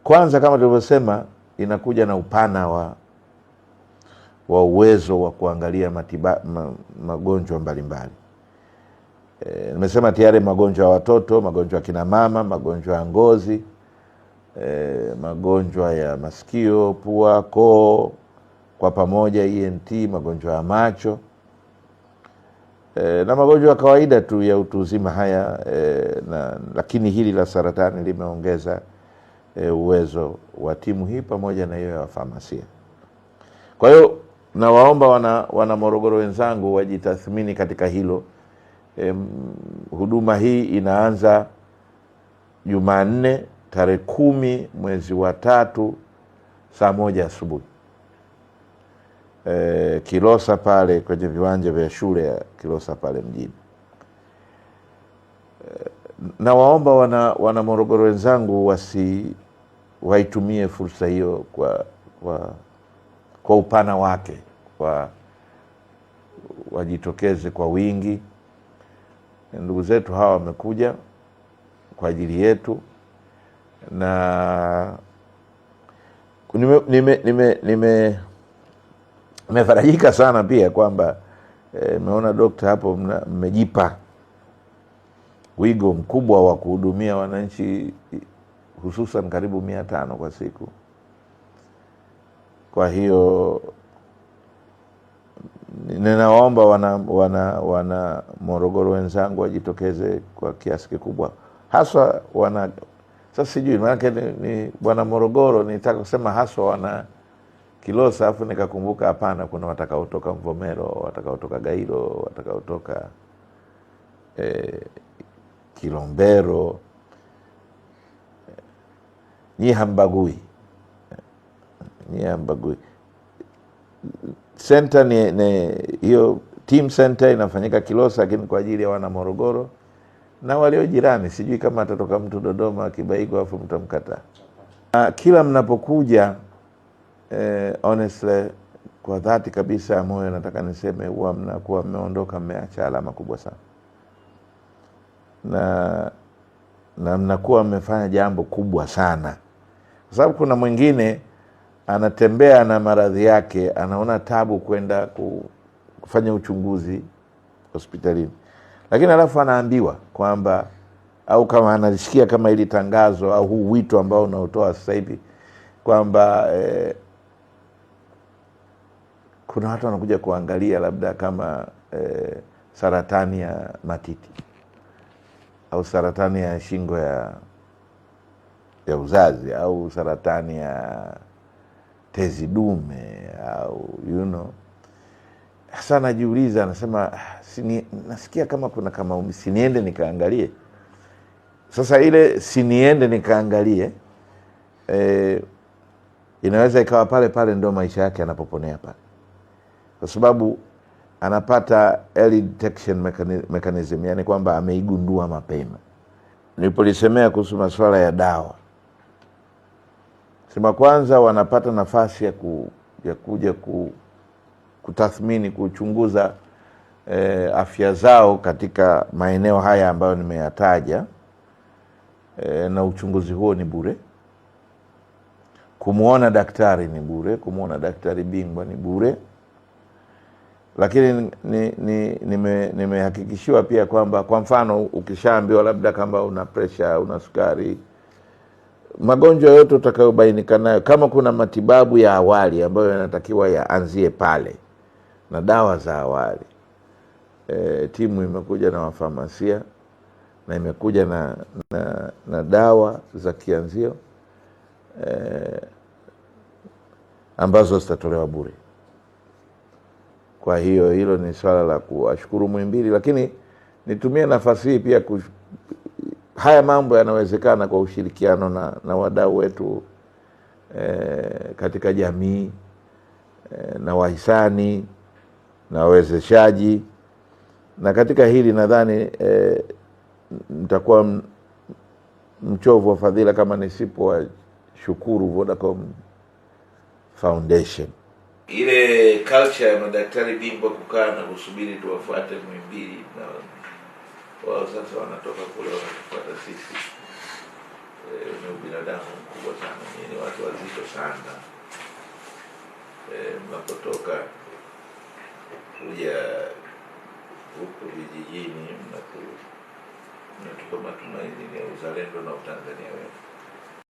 Kwanza kama tulivyosema, inakuja na upana wa uwezo wa kuangalia magonjwa mbalimbali. Nimesema tayari magonjwa ya watoto, magonjwa ya kina mama, magonjwa ya ngozi, magonjwa ya masikio, pua, koo kwa pamoja, ENT, magonjwa ya macho, na magonjwa ya kawaida tu ya utu uzima haya, lakini hili la saratani limeongeza uwezo wa timu hii pamoja na hiyo ya famasia. Kwa hiyo nawaomba wana Morogoro wenzangu wajitathmini katika hilo. Huduma hii inaanza Jumanne tarehe 10 mwezi wa 3 saa 1 asubuhi. Kilosa pale kwenye viwanja vya shule ya Kilosa pale mjini. Na waomba wana Morogoro wenzangu waitumie fursa hiyo kwa upana wake, wajitokeze kwa wingi. Ndugu zetu hawa wamekuja kwa ajili yetu, na nimefarajika sana pia kwamba nimeona dokta hapo mmejipa wigo mkubwa wa kuhudumia wananchi, hususan karibu 500 kwa siku. Kwa hiyo ninawaomba wana Morogoro wenzangu wajitokeze kwa kiasi kikubwa, haswa sasa sijui maana ni wana Morogoro, nitaka kusema haswa wana Kilosa, afu nikakumbuka hapana, kuna watakaotoka Mvomero, watakaotoka Gairo, watakaotoka Kilombero. Ni hambagui center ni hiyo team center inafanyika Kilosa, lakini kwa ajili ya wana Morogoro na walio jirani. Sijui kama atatoka mtu Dodoma Kibaigo afu mtamkata. Kila mnapokuja honestly, kwa dhati kabisa ya moyo nataka niseme huwa mnakuwa mmeondoka mmeacha alama kubwa sana, na mnakuwa mmefanya jambo kubwa sana, kwa sababu kuna mwingine anatembea na maradhi yake, anaona tabu kwenda kufanya uchunguzi hospitalini, lakini alafu anaambiwa kwamba, au kama analisikia kama ili tangazo au huu wito ambao unaotoa sasa hivi kwamba kuna watu wanakuja kuangalia labda kama saratani ya matiti au saratani ya shingo ya uzazi au saratani ya tezi dume au Sasa najiuliza, anasema nasikia kama kuna kama siniende nikaangalie. Sasa ile siniende nikaangalie inaweza ikawa pale ndio maisha yake yanapoponea pale, kwa sababu anapata early detection mechanism, yani kwamba ameigundua mapema. Nilipolisemea kuhusu masuala ya dawa, sema kwanza wanapata nafasi ya kuja kutathmini, kuchunguza afya zao katika maeneo haya ambayo nimeyataja, na uchunguzi huo ni bure. Kumuona daktari ni bure, kumuona daktari bingwa ni bure. Lakini nimehakikishiwa pia kwamba, kwa mfano, ukishaambiwa labda kama una pressure, una sukari, magonjwa yote utakayobainika nayo, kama kuna matibabu ya awali ambayo yanatakiwa yaanzie pale na dawa za awali, timu imekuja na wafamasia na imekuja na dawa za kianzio ambazo zitatolewa bure. Kwa hiyo hilo ni swala la kuwashukuru Muhimbili, lakini nitumie nafasi hii pia haya mambo yanawezekana kwa ushirikiano na wadau wetu katika jamii, na wahisani na wawezeshaji. Na katika hili nadhani mtakuwa mchovu wa fadhila kama nisipo wa shukuru Vodacom Foundation. Ile culture ya madaktari bingwa kukaa na kusubiri tuwafuate Muhimbili, na wao sasa wanatoka kule wanafuata sisi. ni ubinadamu mkubwa sana. Ni watu wazito sana. Mnapotoka kuja huku vijijini mnatupa matumaini ya uzalendo na utanzania wetu.